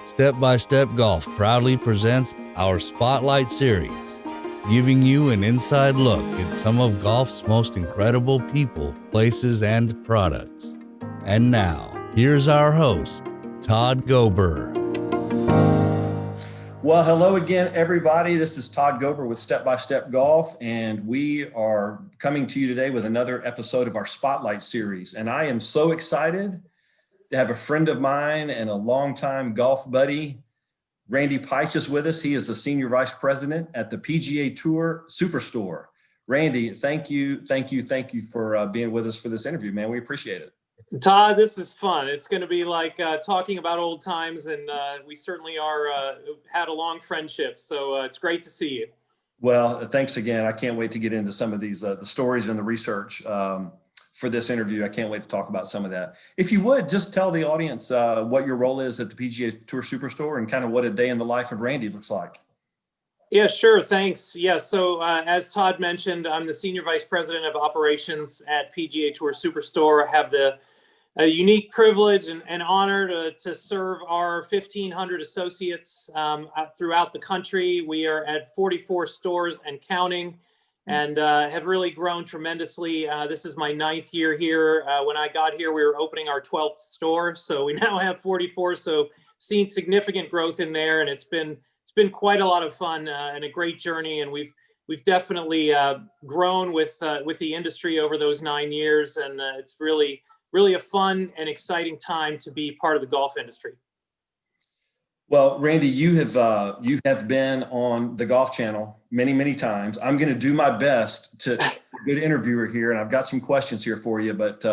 Step by Step Golf proudly presents our Spotlight Series, giving you an inside look at some of golf's most incredible people, places, and products. And now, here's our host, Todd Gober. Well, hello again, everybody. This is Todd Gober with Step by Step Golf, and we are coming to you today with another episode of our Spotlight Series. And I am so excited to have a friend of mine and a longtime golf buddy, Randy Peitsch, is with us. He is the Senior Vice President at the PGA Tour Superstore. Randy, thank you for being with us for this interview, man. We appreciate it. Todd, this is fun. It's going to be like talking about old times, and we certainly had a long friendship. So it's great to see you. Well, thanks again. I can't wait to get into some of these the stories and the research for this interview. I can't wait to talk about some of that. If you would, just tell the audience what your role is at the PGA Tour Superstore and kind of what a day in the life of Randy looks like. Yeah, sure. Thanks. Yeah. So as Todd mentioned, I'm the Senior Vice President of Operations at PGA Tour Superstore. I have a unique privilege and honor to serve our 1,500 associates throughout the country. We are at 44 stores and counting, and have really grown tremendously. This is my 9th year here. When I got here, we were opening our 12th store, so we now have 44. So seen significant growth in there, and it's been quite a lot of fun and a great journey. And we've definitely grown with the industry over those 9 years, and it's really a fun and exciting time to be part of the golf industry. Well, Randy, you have been on the Golf Channel many times. I'm going to do my best to be a good interviewer here, and I've got some questions here for you, but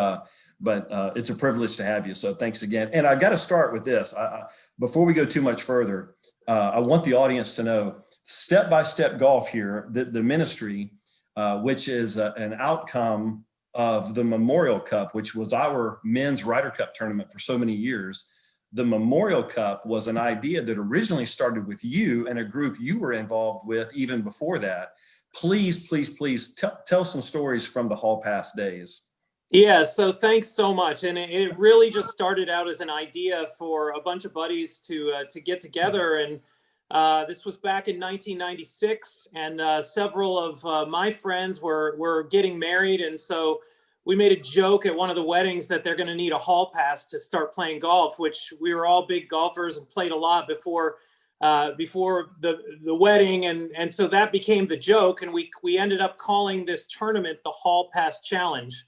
it's a privilege to have you. So thanks again. And I've got to start with this. Before we go too much further, I want the audience to know Step by Step Golf here, the ministry, which is an outcome of the Memorial Cup, which was our men's Ryder Cup tournament for so many years. The Memorial Cup was an idea that originally started with you and a group you were involved with even before that. Please tell some stories from the Hall Pass days. Yeah, so thanks so much. And it really just started out as an idea for a bunch of buddies to get together. And this was back in 1996, and several of my friends were getting married, and so we made a joke at one of the weddings that they're going to need a hall pass to start playing golf, which we were all big golfers and played a lot before the wedding, and so that became the joke, and we ended up calling this tournament the Hall Pass Challenge.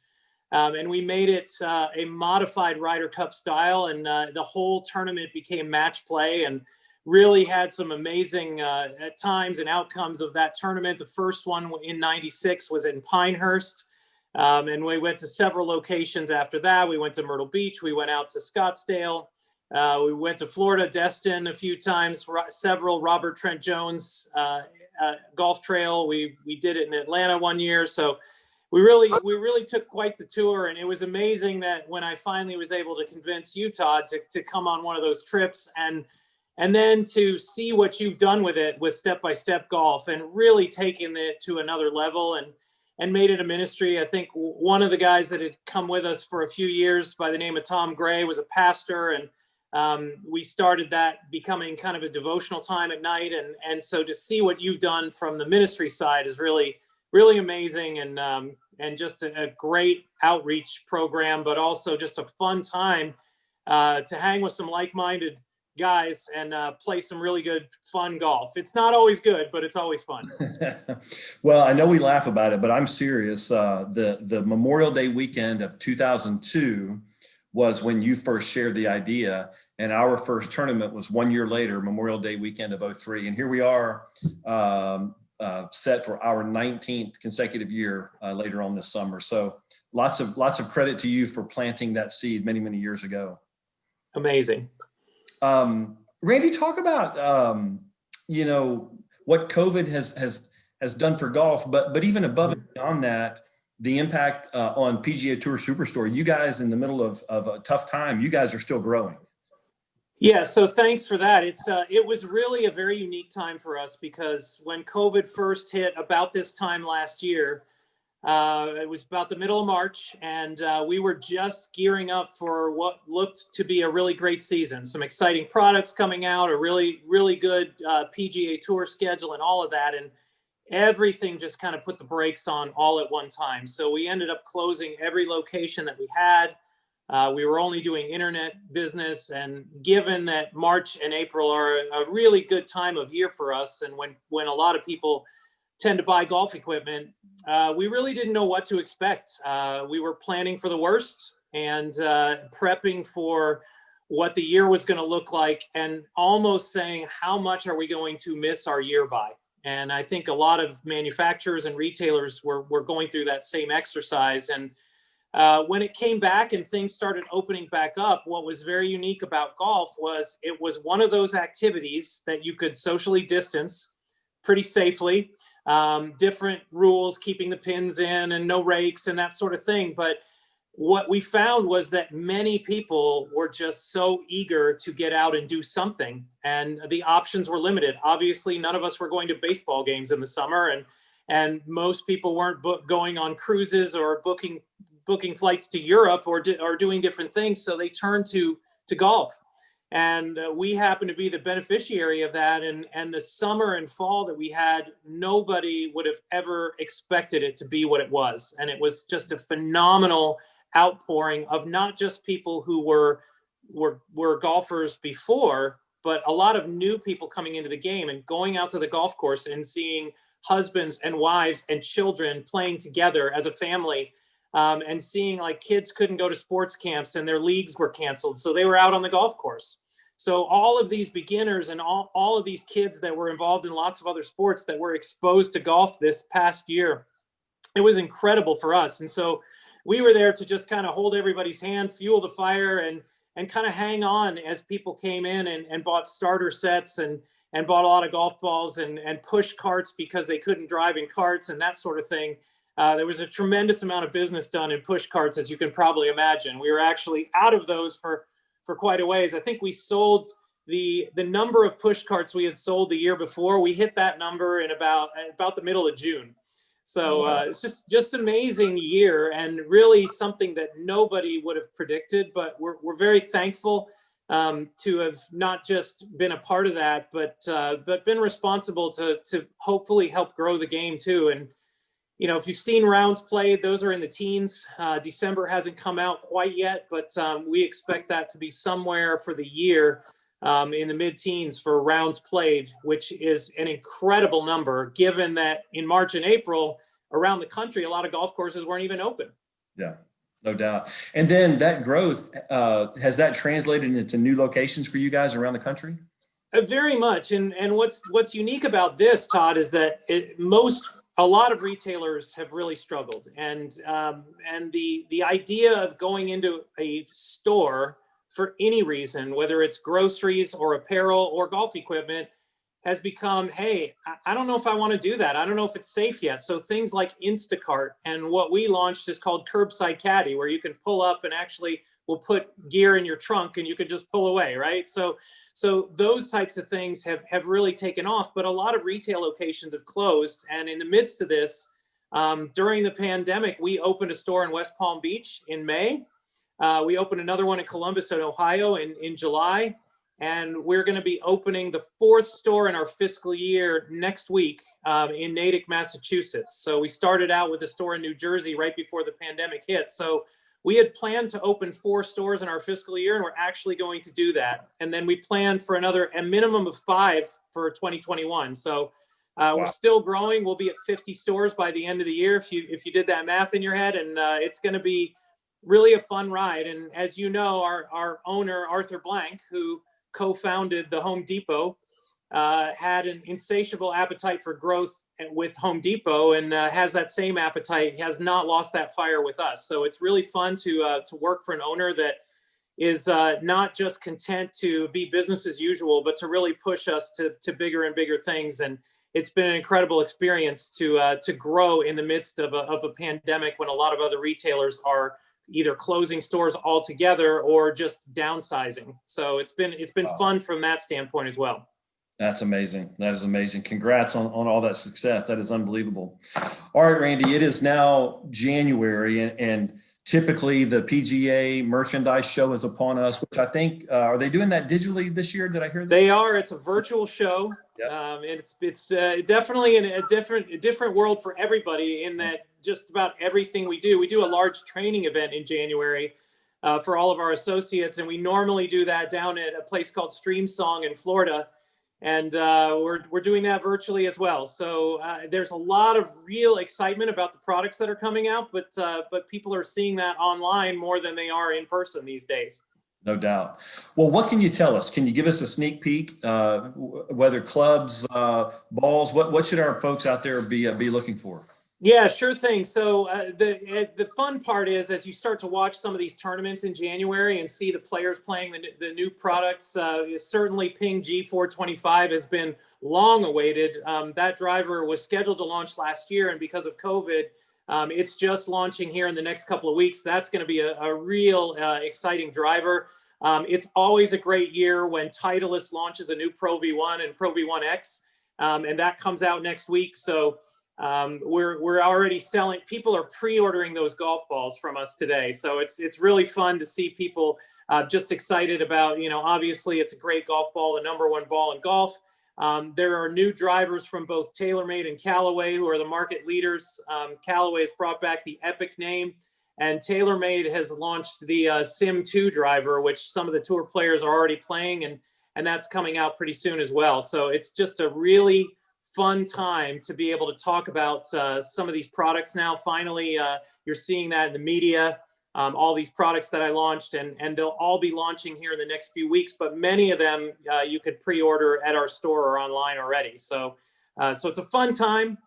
And we made it a modified Ryder Cup style, and the whole tournament became match play, and really had some amazing at times and outcomes of that tournament. The first one in '96 was in Pinehurst, and we went to several locations after that. We went to Myrtle Beach, we went out to Scottsdale, we went to Florida, Destin a few times, several Robert Trent Jones golf trail. We did it in Atlanta one year, so we really took quite the tour, and it was amazing that when I finally was able to convince you, Todd, to come on one of those trips, and then to see what you've done with it with Step by Step Golf and really taking it to another level and made it a ministry. I think one of the guys that had come with us for a few years by the name of Tom Gray was a pastor, and we started that becoming kind of a devotional time at night. And so to see what you've done from the ministry side is really amazing, and just a great outreach program, but also just a fun time to hang with some like-minded guys and play some really good, fun golf. It's not always good, but it's always fun. Well, I know we laugh about it, but I'm serious. The Memorial Day weekend of 2002 was when you first shared the idea, and our first tournament was 1 year later, Memorial Day weekend of 2003. And here we are, set for our 19th consecutive year later on this summer. So lots of credit to you for planting that seed many years ago. Amazing. Randy, talk about what COVID has done for golf, but even above and beyond that, the impact on PGA Tour Superstore. You guys, in the middle of a tough time, you guys are still growing. Yeah, so thanks for that. It was really a very unique time for us, because when COVID first hit about this time last year, It was about the middle of March, and we were just gearing up for what looked to be a really great season. Some exciting products coming out, a really, really good PGA Tour schedule and all of that. And everything just kind of put the brakes on all at one time. So we ended up closing every location that we had. We were only doing internet business. And given that March and April are a really good time of year for us, and when a lot of people tend to buy golf equipment, we really didn't know what to expect. We were planning for the worst and prepping for what the year was going to look like, and almost saying, how much are we going to miss our year by? And I think a lot of manufacturers and retailers were going through that same exercise. And when it came back and things started opening back up, what was very unique about golf was it was one of those activities that you could socially distance pretty safely. Different rules, keeping the pins in and no rakes and that sort of thing. But what we found was that many people were just so eager to get out and do something, and the options were limited. Obviously, none of us were going to baseball games in the summer, and most people weren't going on cruises or booking flights to Europe or doing different things. So they turned to golf. And we happened to be the beneficiary of that. And the summer and fall that we had, nobody would have ever expected it to be what it was. And it was just a phenomenal outpouring of not just people who were golfers before, but a lot of new people coming into the game and going out to the golf course and seeing husbands and wives and children playing together as a family. And seeing like kids couldn't go to sports camps and their leagues were canceled, so they were out on the golf course. So all of these beginners and all of these kids that were involved in lots of other sports that were exposed to golf this past year, it was incredible for us. And so we were there to just kind of hold everybody's hand, fuel the fire, and kind of hang on as people came in and bought starter sets and bought a lot of golf balls and push carts because they couldn't drive in carts and that sort of thing. There was a tremendous amount of business done in push carts, as you can probably imagine. We were actually out of those for quite a ways. I think we sold the number of push carts we had sold the year before. We hit that number in about the middle of June. So it's just amazing year, and really something that nobody would have predicted. But we're very thankful to have not just been a part of that, but been responsible to hopefully help grow the game too. And you know, if you've seen rounds played, those are in the teens. December hasn't come out quite yet, but we expect that to be somewhere for the year in the mid-teens for rounds played, which is an incredible number, given that in March and April around the country, a lot of golf courses weren't even open. Yeah, no doubt. And then that growth, has that translated into new locations for you guys around the country? Very much. And what's unique about this, Todd, is that a lot of retailers have really struggled, and the idea of going into a store for any reason, whether it's groceries or apparel or golf equipment, has become, hey, I don't know if I want to do that. I don't know if it's safe yet. So things like Instacart and what we launched is called Curbside Caddy, where you can pull up and actually will put gear in your trunk and you can just pull away, right? So those types of things have really taken off, but a lot of retail locations have closed. And in the midst of this, during the pandemic, we opened a store in West Palm Beach in May. We opened another one in Columbus, Ohio in July. And we're going to be opening the 4th store in our fiscal year next week in Natick, Massachusetts. So we started out with a store in New Jersey right before the pandemic hit. So we had planned to open 4 stores in our fiscal year, and we're actually going to do that. And then we planned for a minimum of 5 for 2021. So we're still growing. We'll be at 50 stores by the end of the year if you did that math in your head. And it's going to be really a fun ride. And as you know, our owner, Arthur Blank, who co-founded the Home Depot, had an insatiable appetite for growth with Home Depot, and has that same appetite. He has not lost that fire with us. So it's really fun to work for an owner that is not just content to be business as usual, but to really push us to bigger and bigger things. And it's been an incredible experience to grow in the midst of a pandemic when a lot of other retailers are either closing stores altogether or just downsizing. So it's been fun from that standpoint as well. That's amazing. That is amazing. Congrats on all that success. That is unbelievable. All right, Randy, it is now January, and typically the PGA merchandise show is upon us, which I think, are they doing that digitally this year? Did I hear that? They are. It's a virtual show. Yep. It's definitely in a different world for everybody, in that just about everything we do a large training event in January for all of our associates. And we normally do that down at a place called Stream Song in Florida. And we're doing that virtually as well. So there's a lot of real excitement about the products that are coming out, but people are seeing that online more than they are in person these days. No doubt. Well, what can you tell us? Can you give us a sneak peek? Whether clubs, balls, what should our folks out there be looking for? Yeah, sure thing. So the fun part is, as you start to watch some of these tournaments in January and see the players playing the new products, certainly Ping G425 has been long awaited. That driver was scheduled to launch last year, and because of COVID, it's just launching here in the next couple of weeks. That's going to be a real exciting driver. It's always a great year when Titleist launches a new Pro V1 and Pro V1X, and that comes out next week. So we're already selling. People are pre-ordering those golf balls from us today. So it's really fun to see people just excited about, obviously it's a great golf ball, the #1 ball in golf. There are new drivers from both TaylorMade and Callaway, who are the market leaders. Callaway has brought back the Epic name, and TaylorMade has launched the Sim 2 driver, which some of the tour players are already playing, and that's coming out pretty soon as well. So it's just a really fun time to be able to talk about some of these products now. Finally, you're seeing that in the media, all these products that I launched, and they'll all be launching here in the next few weeks, but many of them you could pre-order at our store or online already. So it's a fun time,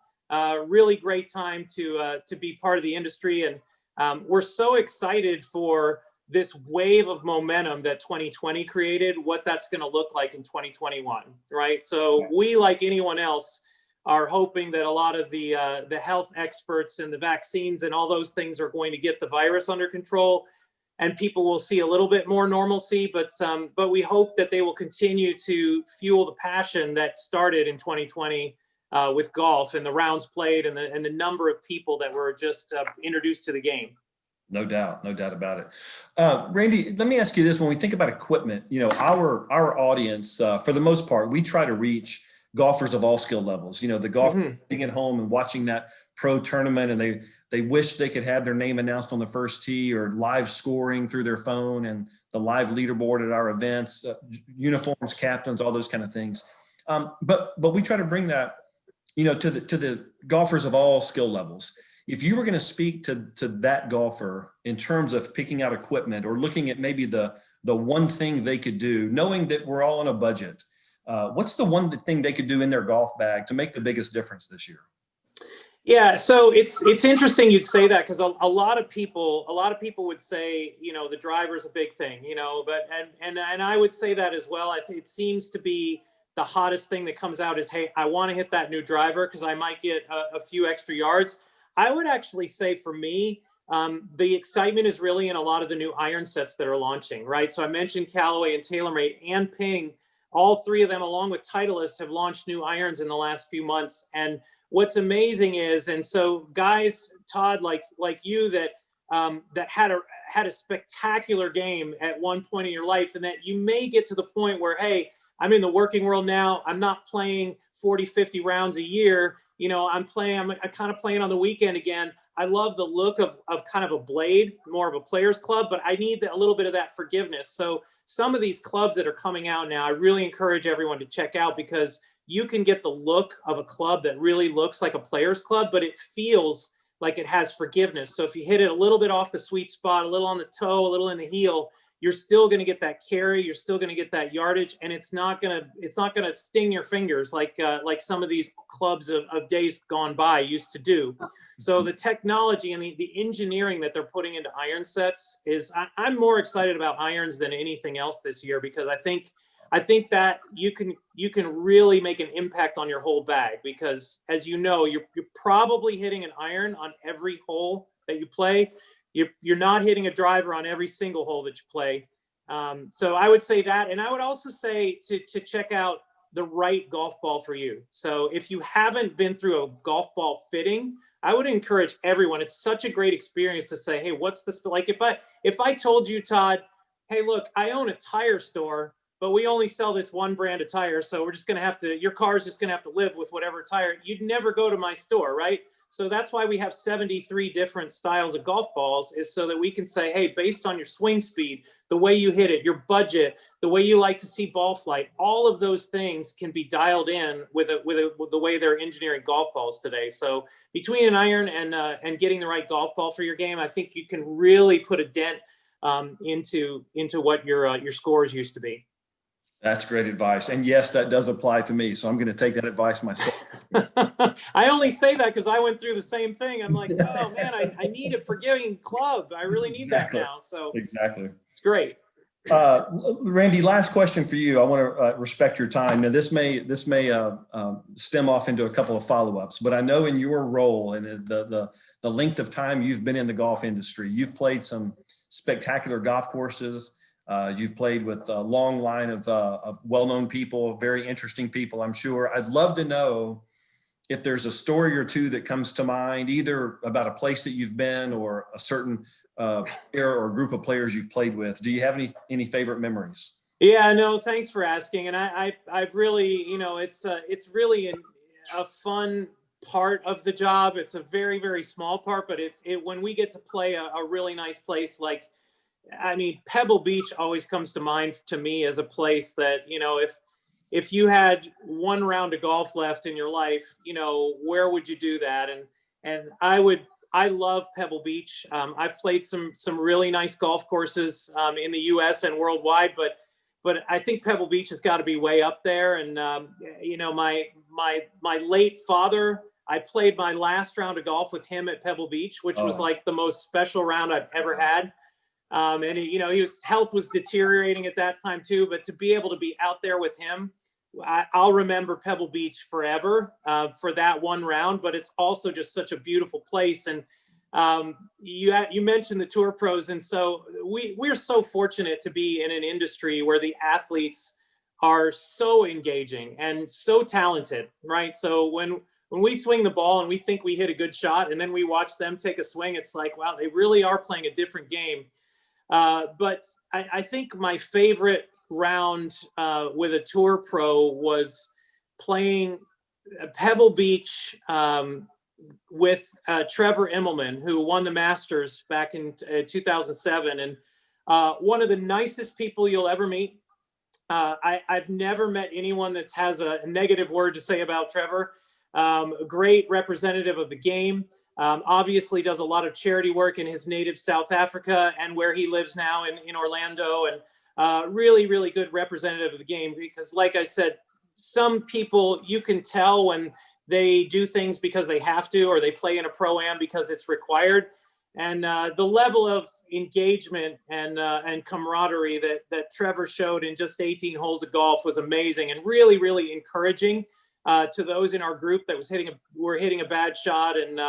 really great time to be part of the industry. And we're so excited for this wave of momentum that 2020 created, what that's going to look like in 2021, right? So we, like anyone else, are hoping that a lot of the health experts and the vaccines and all those things are going to get the virus under control, and people will see a little bit more normalcy. But we hope that they will continue to fuel the passion that started in 2020 with golf and the rounds played and the number of people that were just introduced to the game. No doubt about it. Randy, let me ask you this. When we think about equipment, our audience, for the most part, we try to reach golfers of all skill levels. The golfer sitting at home and watching that pro tournament, and they wish they could have their name announced on the first tee, or live scoring through their phone, and the live leaderboard at our events, uniforms, captains, all those kind of things. But we try to bring that, to the golfers of all skill levels. If you were going to speak to that golfer in terms of picking out equipment, or looking at maybe the one thing they could do, knowing that we're all on a budget, what's the one thing they could do in their golf bag to make the biggest difference this year? Yeah, so it's interesting you'd say that, because a lot of people would say, the driver's a big thing, but and I would say that as well. It seems to be the hottest thing that comes out is, hey, I want to hit that new driver because I might get a few extra yards. I would actually say, for me, the excitement is really in a lot of the new iron sets that are launching, right? So I mentioned Callaway and TaylorMade and Ping. All three of them, along with Titleist, have launched new irons in the last few months. And what's amazing is, and so guys, Todd, like you, that had a spectacular game at one point in your life, and that you may get to the point where, hey, I'm in the working world now. I'm not playing 40, 50 rounds a year. I'm kind of playing on the weekend again. I love the look of kind of a blade, more of a player's club, but I need a little bit of that forgiveness. So some of these clubs that are coming out now, I really encourage everyone to check out, because you can get the look of a club that really looks like a player's club, but it feels like it has forgiveness. So if you hit it a little bit off the sweet spot, a little on the toe, a little in the heel, you're still going to get that carry. You're still going to get that yardage, and it's not going to sting your fingers like some of these clubs of days gone by used to do. So the technology and the engineering that they're putting into iron sets is, I'm more excited about irons than anything else this year, because I think that you can really make an impact on your whole bag, because, as you know, you're probably hitting an iron on every hole that you play. You're not hitting a driver on every single hole that you play. So I would say that. And I would also say to check out the right golf ball for you. So if you haven't been through a golf ball fitting, I would encourage everyone. It's such a great experience to say, hey, what's this? Like if I told you, Todd, hey, look, I own a tire store, but we only sell this one brand of tires. So we're just going to have to, your car's just going to have to live with whatever tire. You'd never go to my store, right? So that's why we have 73 different styles of golf balls, is so that we can say, hey, based on your swing speed, the way you hit it, your budget, the way you like to see ball flight, all of those things can be dialed in with the way they're engineering golf balls today. So between an iron and getting the right golf ball for your game, I think you can really put a dent into what your scores used to be. That's great advice. And yes, that does apply to me. So I'm going to take that advice myself. I only say that because I went through the same thing. I'm like, oh man, I need a forgiving club. I really need that now. So exactly. It's great. Randy, last question for you. I want to respect your time. Now, this may stem off into a couple of follow-ups, but I know in your role and the length of time you've been in the golf industry, you've played some spectacular golf courses. You've played with a long line of well-known people, very interesting people, I'm sure. I'd love to know if there's a story or two that comes to mind, either about a place that you've been or a certain player or group of players you've played with. Do you have any favorite memories? Yeah, no, thanks for asking. And I've really, it's really a fun part of the job. It's a very, very small part, but when we get to play a really nice place, like, I mean, Pebble Beach always comes to mind to me as a place that, if you had one round of golf left in your life, where would you do that? And I love Pebble Beach. I've played some really nice golf courses in the US and worldwide, but I think Pebble Beach has got to be way up there. And, my late father, I played my last round of golf with him at Pebble Beach, which was like the most special round I've ever had. And his health was deteriorating at that time too, but to be able to be out there with him, I'll remember Pebble Beach forever for that one round, but it's also just such a beautiful place. And you mentioned the tour pros. And so we're so fortunate to be in an industry where the athletes are so engaging and so talented, right? So when we swing the ball and we think we hit a good shot and then we watch them take a swing, it's like, wow, they really are playing a different game. But I think my favorite round with a tour pro was playing Pebble Beach with Trevor Immelman, who won the Masters back in 2007. And one of the nicest people you'll ever meet. I've never met anyone that has a negative word to say about Trevor. A great representative of the game. Obviously does a lot of charity work in his native South Africa and where he lives now in Orlando, and really, really good representative of the game, because like I said, some people you can tell when they do things because they have to, or they play in a pro-am because it's required. And the level of engagement and camaraderie that Trevor showed in just 18 holes of golf was amazing and really, really encouraging to those in our group that were hitting a bad shot, and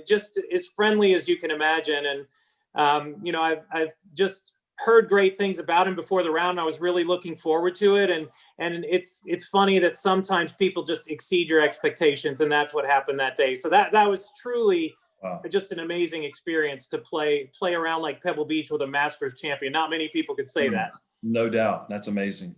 just as friendly as you can imagine. And I've just heard great things about him before the round. I was really looking forward to it, and it's funny that sometimes people just exceed your expectations, and that's what happened that day. So that was truly just an amazing experience to play around like Pebble Beach with a Masters champion. Not many people could say that. No doubt. That's amazing.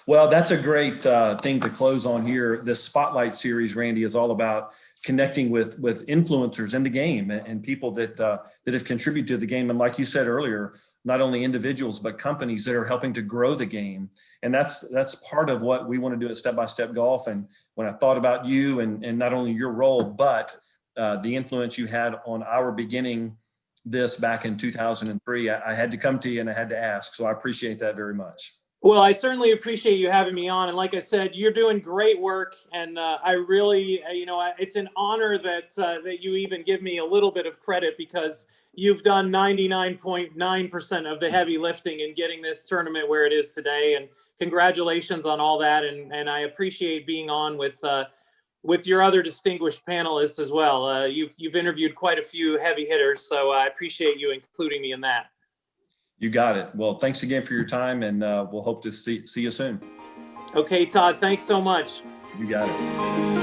Well, that's a great thing to close on here. This Spotlight series, Randy, is all about connecting with influencers in the game and people that have contributed to the game. And like you said earlier, not only individuals, but companies that are helping to grow the game. And that's part of what we want to do at Step by Step Golf. And when I thought about you and not only your role, but the influence you had on our beginning this back in 2003, I had to come to you and I had to ask. So I appreciate that very much. Well, I certainly appreciate you having me on. And like I said, you're doing great work. And I really, it's an honor that you even give me a little bit of credit, because you've done 99.9% of the heavy lifting in getting this tournament where it is today. And congratulations on all that. And I appreciate being on with your other distinguished panelists as well. You've interviewed quite a few heavy hitters, so I appreciate you including me in that. You got it. Well, thanks again for your time, and we'll hope to see you soon. Okay, Todd, thanks so much. You got it.